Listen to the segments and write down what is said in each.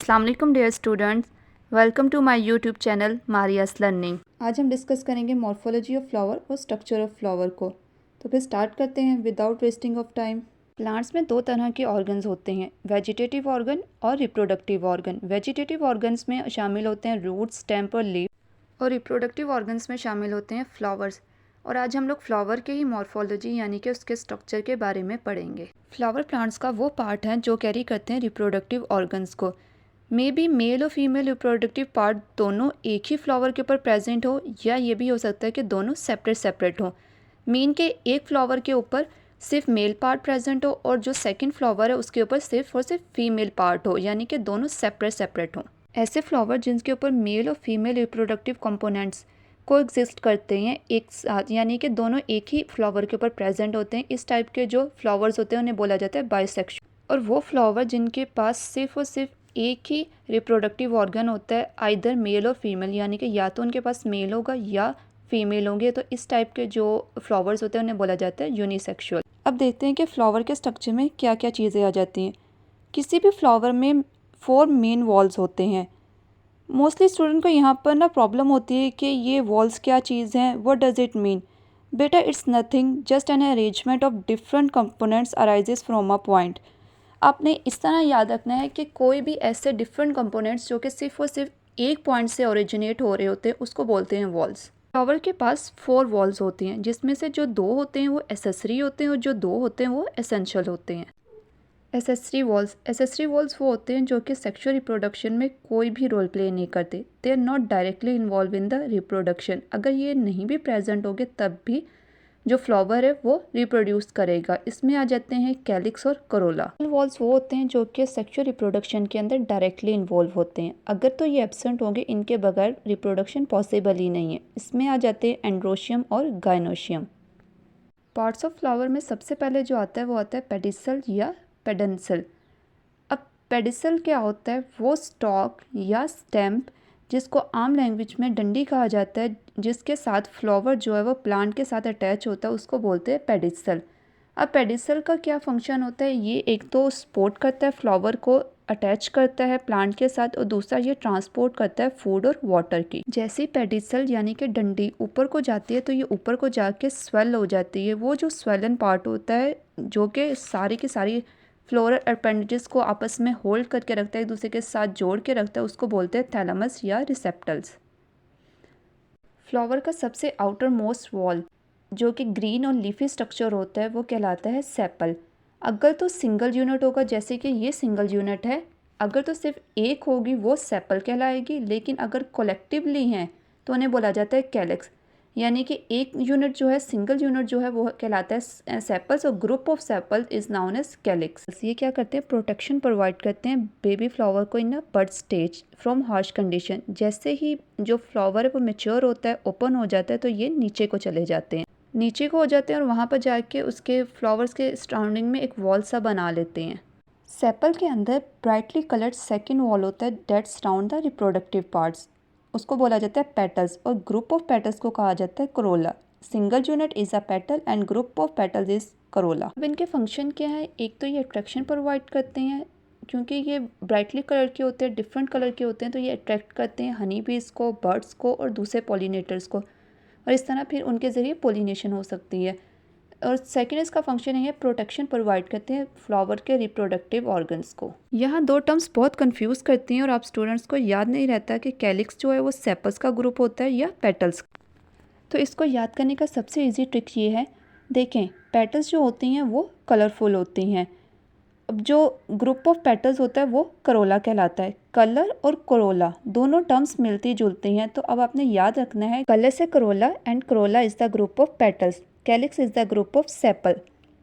अस्सलाम वालेकुम dear students, welcome to my YouTube channel Maria's learning. आज हम डिस्कस करेंगे मॉर्फोलॉजी ऑफ फ्लावर और स्ट्रक्चर ऑफ फ्लावर को। तो फिर स्टार्ट करते हैं without wasting of time. Plants में दो तरह के ऑर्गन्स होते हैं, वेजिटेटिव ऑर्गन और रिप्रोडक्टिव ऑर्गन। वेजिटेटिव ऑर्गन्स में शामिल होते हैं रूट्स, स्टेम और लीफ, और रिप्रोडक्टिव ऑर्गन्स में शामिल होते हैं फ्लावर्स। और आज हम लोग फ्लावर के ही मॉर्फोलॉजी यानी कि उसके स्ट्रक्चर के बारे में पढ़ेंगे। फ्लावर प्लांट्स का वो पार्ट है जो कैरी करते हैं रिप्रोडक्टिव ऑर्गन्स को। मे बी मेल और फीमेल रिप्रोडक्टिव पार्ट दोनों एक ही फ्लावर के ऊपर प्रेजेंट हो, या ये भी हो सकता है कि दोनों सेपरेट सेपरेट हो। मीन के एक फ्लावर के ऊपर सिर्फ मेल पार्ट प्रेजेंट हो और जो सेकंड फ्लावर है उसके ऊपर सिर्फ और सिर्फ फीमेल पार्ट हो, यानी कि दोनों सेपरेट सेपरेट हो। ऐसे फ्लावर जिनके ऊपर मेल और फीमेल रिप्रोडक्टिव कंपोनेंट्स को एग्जिस्ट करते हैं एक साथ, यानी कि दोनों एक ही फ्लावर के ऊपर प्रेजेंट होते हैं, इस टाइप के जो फ्लावर्स होते हैं उन्हें बोला जाता है बाइसेक्सुअल। और वो फ्लावर जिनके पास सिर्फ और सिर्फ एक ही रिप्रोडक्टिव ऑर्गन होता है, आइदर मेल और फीमेल, यानी कि या तो उनके पास मेल होगा या फीमेल होंगे, तो इस टाइप के जो फ्लावर्स होते हैं उन्हें बोला जाता है यूनिसेक्सुअल। अब देखते हैं कि फ्लावर के स्ट्रक्चर में क्या क्या चीज़ें आ जाती हैं। किसी भी फ्लावर में 4 मेन वॉल्स होते हैं। मोस्टली स्टूडेंट को यहाँ पर ना प्रॉब्लम होती है कि ये वॉल्स क्या चीज़ हैं, व्हाट डज इट मीन। बेटा it's nothing just an arrangement of different components arises from a point. आपने इस तरह याद रखना है कि कोई भी ऐसे डिफरेंट कंपोनेंट्स जो कि सिर्फ और सिर्फ एक पॉइंट से ओरिजिनेट हो रहे होते हैं उसको बोलते हैं वॉल्स। फ्लावर के पास 4 वॉल्स होती हैं, जिसमें से जो 2 होते हैं वो एसेसरी होते हैं और जो 2 होते हैं वो एसेंशियल होते हैं। एसेसरी वॉल्स वो होते हैं जो कि सेक्सुअल रिप्रोडक्शन में कोई भी रोल प्ले नहीं करते। They are not directly involve in the reproduction. अगर ये नहीं भी प्रेजेंट होंगे तब भी जो फ्लावर है वो रिप्रोड्यूस करेगा। इसमें आ जाते हैं कैलिक्स और करोला। वॉल्स वो होते हैं जो कि सेक्सुअल रिप्रोडक्शन के अंदर डायरेक्टली इन्वॉल्व होते हैं। अगर तो ये एब्सेंट होंगे, इनके बगैर रिप्रोडक्शन पॉसिबल ही नहीं है। इसमें आ जाते हैं एंड्रोशियम और गाइनोशियम। पार्ट्स ऑफ फ्लावर में सबसे पहले जो आता है वो आता है पेडिसल या पेडेंसल। अब पेडिसल क्या होता है, वो स्टॉक या स्टेम जिसको आम लैंग्वेज में डंडी कहा जाता है, जिसके साथ फ्लावर जो है वो प्लांट के साथ अटैच होता है, उसको बोलते हैं पेडिसल। अब पेडिसल का क्या फंक्शन होता है, ये एक तो सपोर्ट करता है फ्लावर को, अटैच करता है प्लांट के साथ, और दूसरा ये ट्रांसपोर्ट करता है फूड और वाटर की। जैसे पेडिसल यानी कि डंडी ऊपर को जाती है तो ये ऊपर को जाके स्वेल हो जाती है। वो जो स्वेलन पार्ट होता है जो कि सारी की सारी फ्लोरल अपेंडेजेस को आपस में होल्ड करके रखता है, एक दूसरे के साथ जोड़ के रखता है, उसको बोलते हैं थैलेमस या रिसेप्टल्स। फ्लावर का सबसे आउटर मोस्ट वॉल जो कि ग्रीन और लीफी स्ट्रक्चर होता है वो कहलाता है सेपल। अगर तो सिंगल यूनिट होगा, जैसे कि ये सिंगल यूनिट है, अगर तो सिर्फ एक होगी वो सेपल कहलाएगी, लेकिन अगर कलेक्टिवली हैं तो उन्हें बोला जाता है कैलिक्स। यानी कि एक यूनिट जो है, सिंगल यूनिट जो है वो कहलाता है सेपल्स, और group of sepal is known as calyx. ये क्या करते हैं, प्रोटेक्शन प्रोवाइड करते हैं बेबी फ्लावर को in a bud stage from harsh condition. जैसे ही जो फ्लावर है वो मेच्योर होता है, ओपन हो जाता है, तो ये नीचे को चले जाते हैं, नीचे को हो जाते हैं और वहाँ पर जाके उसके फ्लावर्स के सराउंडिंग में एक वॉल सा बना लेते हैं। सेपल के अंदर ब्राइटली कलर्ड सेकेंड वॉल होता है that surround the reproductive parts, उसको बोला जाता है पेटल्स, और ग्रुप ऑफ पेटल्स को कहा जाता है Corolla. Single unit is a petal and group of petals is Corolla. अब इनके फंक्शन क्या है, एक तो ये अट्रैक्शन प्रोवाइड करते हैं, क्योंकि ये ब्राइटली कलर के होते हैं, डिफरेंट कलर के होते हैं, तो ये अट्रैक्ट करते हैं हनी बीज को, बर्ड्स को और दूसरे पॉलिनेटर्स को, और इस तरह फिर उनके ज़रिए पोलिनेशन हो सकती है। और सेकेंड इसका फंक्शन है प्रोटेक्शन प्रोवाइड करते हैं फ्लावर के रिप्रोडक्टिव ऑर्गन्स को। यहाँ दो टर्म्स बहुत कंफ्यूज करती हैं और आप स्टूडेंट्स को याद नहीं रहता कि कैलिक्स जो है वो सेपल्स का ग्रुप होता है या पेटल्स। तो इसको याद करने का सबसे इजी ट्रिक ये है, देखें पेटल्स जो होती हैं वो कलरफुल होती हैं। अब जो ग्रुप ऑफ पेटल्स होता है वो करोला कहलाता है। कलर और करोला दोनों टर्म्स मिलती जुलती हैं, तो अब आपने याद रखना है कलर से Corolla and Corolla is the group of petals, calyx is the group of sepal.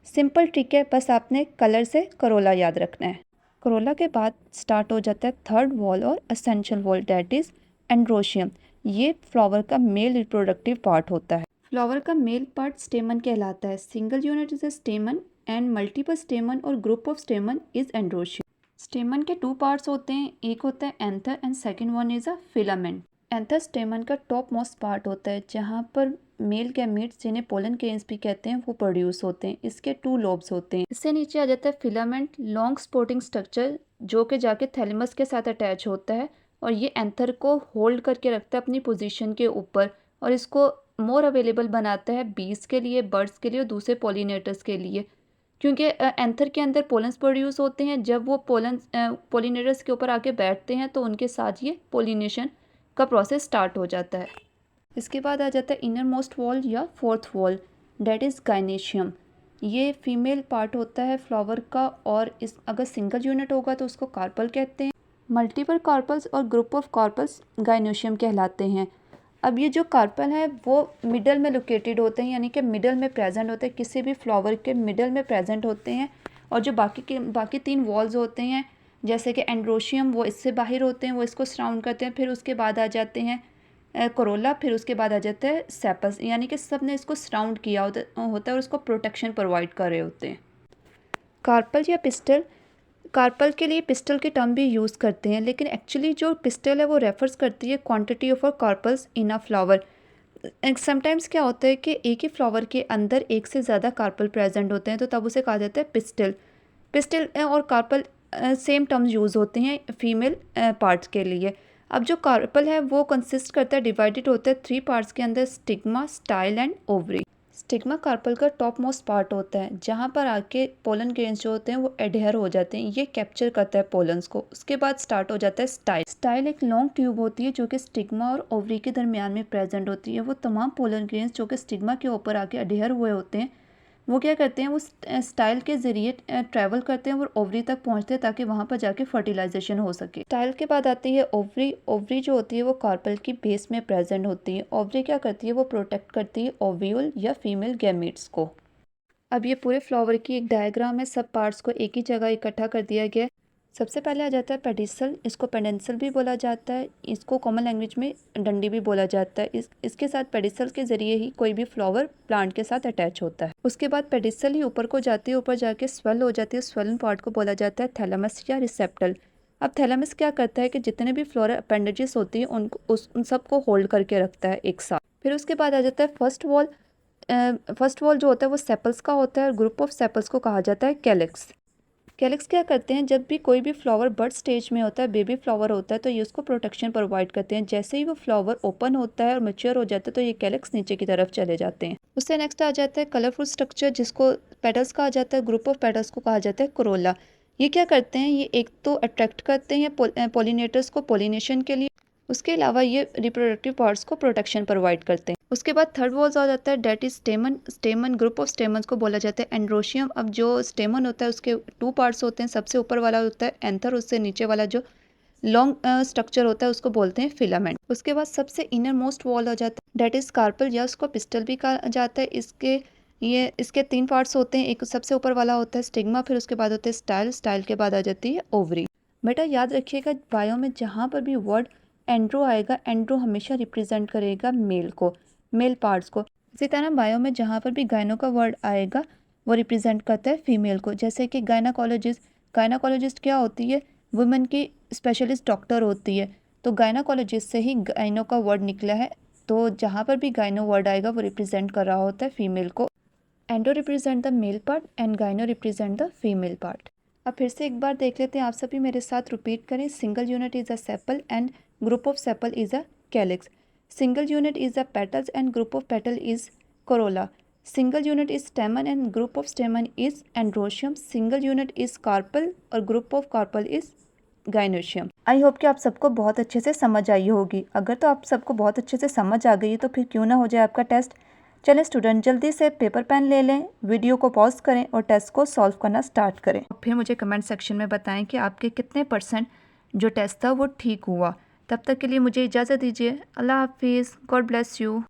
Simple trick है, बस आपने कलर से करोला याद रखना है। करोला के बाद स्टार्ट हो जाता है थर्ड वॉल और essential whorl, that is androecium. ये फ्लावर का मेल रिप्रोडक्टिव पार्ट होता है। फ्लावर का मेल पार्ट स्टेमन कहलाता है। Single unit is a stamen and multiple stamen और group of stamen is androecium. Stamen के 2 पार्ट्स होते हैं, एक होता है anther and second one is a filament. Anther stamen का टॉप मोस्ट पार्ट होता है जहाँ पर मेल गैमीट्स, जिन्हें पोलन केन्स भी कहते हैं, वो प्रोड्यूस होते हैं। इसके 2 लोब्स होते हैं। इससे नीचे आ जाता है फिलामेंट, लॉन्ग स्पोर्टिंग स्ट्रक्चर जो कि जाके थैलेमस के साथ अटैच होता है और ये एंथर को होल्ड करके रखता है अपनी पोजीशन के ऊपर और इसको मोर अवेलेबल बनाता है बीज के लिए, बर्ड्स के लिए और दूसरे पॉलिनेटर्स के लिए, क्योंकि एंथर के अंदर पोलन्स प्रोड्यूस होते हैं। जब वो पॉलिनेटर्स के ऊपर आके बैठते हैं तो उनके साथ ये पोलिनेशन का प्रोसेस स्टार्ट हो जाता है। इसके बाद आ जाता है इनर मोस्ट वॉल या fourth wall, that is gynoecium. ये फीमेल पार्ट होता है फ्लावर का और इस अगर सिंगल यूनिट होगा तो उसको कार्पल कहते हैं। मल्टीपल कार्पल्स और ग्रुप ऑफ कार्पल्स गायनेशियम कहलाते हैं। अब ये जो कार्पल है वो मिडल में लोकेटेड होते हैं, यानी कि मिडल में प्रेजेंट होते हैं, किसी भी फ्लावर के मिडल में प्रेजेंट होते हैं। और जो बाकी 3 वॉल्स होते हैं जैसे कि एंड्रोशियम, वो इससे बाहर होते हैं, वो इसको सराउंड करते हैं। फिर उसके बाद आ जाते हैं कोरोला, फिर उसके बाद आ जाता है सेपस, यानी कि सब ने इसको सराउंड किया होता है और उसको प्रोटेक्शन प्रोवाइड कर रहे होते हैं। कार्पल या पिस्टल, कार्पल के लिए पिस्टल की टर्म भी यूज़ करते हैं, लेकिन एक्चुअली जो पिस्टल है वो रेफर्स करती है quantity of carpels in a flower. Sometimes क्या होता है कि एक ही फ्लावर के अंदर एक से ज़्यादा कार्पल प्रेजेंट होते हैं, तो तब उसे कहा जाता है पिस्टल। पिस्टल और कार्पल सेम टर्म्स यूज़ होते हैं फीमेल पार्ट्स के लिए। अब जो कार्पल है वो कंसिस्ट करता है, डिवाइडेड होता है 3 पार्ट्स के अंदर, stigma, style and ovary. Stigma carpel का टॉप मोस्ट पार्ट होता है जहाँ पर आके पोलन ग्रेन्स जो होते हैं वो एडहेयर हो जाते हैं, ये कैप्चर करता है पोलन्स को। उसके बाद स्टार्ट हो जाता है स्टाइल। स्टाइल एक लॉन्ग ट्यूब होती है जो कि स्टिग्मा और ओवरी के दरमियान में प्रेजेंट होती है। वो तमाम पोलन ग्रेन्स जो कि स्टिग्मा के ऊपर आके एडहेयर हुए होते हैं वो क्या करते हैं, वो स्टाइल के ज़रिए ट्रैवल करते हैं और ओवरी तक पहुंचते हैं ताकि वहां पर जाके फर्टिलाइजेशन हो सके। स्टाइल के बाद आती है ओवरी। ओवरी जो होती है वो कार्पल की बेस में प्रेजेंट होती है। ओवरी क्या करती है, वो प्रोटेक्ट करती है ओव्यूल या फीमेल गैमीट्स को। अब ये पूरे फ्लावर की एक डायग्राम है, सब पार्ट्स को एक ही जगह इकट्ठा कर दिया गया है। सबसे पहले आ जाता है पेडिसल, इसको पेडेंसल भी बोला जाता है, इसको कॉमन लैंग्वेज में डंडी भी बोला जाता है। इसके साथ पेडिसल के जरिए ही कोई भी फ्लावर प्लांट के साथ अटैच होता है। उसके बाद पेडिसल ही ऊपर को जाती है, ऊपर जाके स्वेल हो जाती है, स्वेलन पार्ट को बोला जाता है थैलेमस या रिसेप्टल। अब थैलेमस क्या करता है कि जितने भी फ्लोरल अपेंडेजेस होती हैं उन सबको होल्ड करके रखता है एक साथ। फिर उसके बाद आ जाता है फर्स्ट वॉल। फर्स्ट वॉल जो होता है वो सेपल्स का होता है और ग्रुप ऑफ सेपल्स को कहा जाता है कैलिक्स। कैलिक्स क्या करते हैं, जब भी कोई भी फ्लावर बर्ड स्टेज में होता है, बेबी फ्लावर होता है, तो ये उसको प्रोटेक्शन प्रोवाइड करते हैं। जैसे ही वो फ्लावर ओपन होता है और मैच्योर हो जाता है तो ये कैलिक्स नीचे की तरफ चले जाते हैं। उससे नेक्स्ट आ जाता है कलरफुल स्ट्रक्चर जिसको पेटल्स कहा जाता है, ग्रुप ऑफ पेटल्स को कहा जाता है कोरोला। ये क्या करते हैं, ये एक तो अट्रैक्ट करते हैं पोलिनेटर्स को पोलिनेशन के लिए, उसके अलावा ये रिप्रोडक्टिव पार्ट्स को प्रोटेक्शन प्रोवाइड करते हैं। उसके बाद थर्ड वॉल्स आ जाता है, that is stamen. Stamen group of stamens को बोला जाता है एंड्रोशियम। अब जो स्टेमन होता है उसके 2 पार्ट्स होते हैं, सबसे ऊपर वाला होता है एंथर, उससे नीचे वाला जो लॉन्ग स्ट्रक्चर होता है उसको बोलते हैं फिलामेंट। उसके बाद सबसे इनर मोस्ट वॉल आ जाता है, डेट इज कार्पल या उसको पिस्टल भी कहा जाता है। इसके 3 पार्ट्स होते हैं, एक सबसे ऊपर वाला होता है स्टिग्मा, फिर उसके बाद होते हैं स्टाइल, स्टाइल के बाद आ जाती है ओवरी। बेटा याद रखिएगा बायो में जहाँ पर भी वर्ड एंड्रो आएगा, एंड्रो हमेशा रिप्रेजेंट करेगा मेल को, मेल पार्ट्स को। इसी तरह बायो में जहाँ पर भी गायनो का वर्ड आएगा वो रिप्रेजेंट करता है फीमेल को, जैसे कि गायनाकोलॉजिस्ट। गायनाकोलॉजिस्ट क्या होती है, वुमेन की स्पेशलिस्ट डॉक्टर होती है, तो गायनाकोलॉजिस्ट से ही गायनो का वर्ड निकला है। तो जहाँ पर भी गायनो वर्ड आएगा वो रिप्रेजेंट कर रहा होता है फीमेल को। Endo represent the male part and गायनो रिप्रेजेंट द फीमेल पार्ट। अब फिर से एक बार देख लेते हैं, आप सभी मेरे साथ रिपीट करें। Single unit is a sepal and group of sepal is a calyx. Single unit is the petals and group of petal is corolla. Single unit is stamen and group of stamen is androecium. Single unit is carpel और group of carpel is gynoecium. I hope कि आप सबको बहुत अच्छे से समझ आई होगी। अगर तो आप सबको बहुत अच्छे से समझ आ गई है तो फिर क्यों ना हो जाए आपका टेस्ट। चलें स्टूडेंट, जल्दी से पेपर पेन ले लें, वीडियो को पॉज करें और टेस्ट को सॉल्व करना स्टार्ट करें। फिर मुझे कमेंट सेक्शन में बताएं कि आपके कितने % जो टेस्ट था वो ठीक हुआ। तब तक के लिए मुझे इजाज़त दीजिए। अल्लाह हाफिज़। God bless you.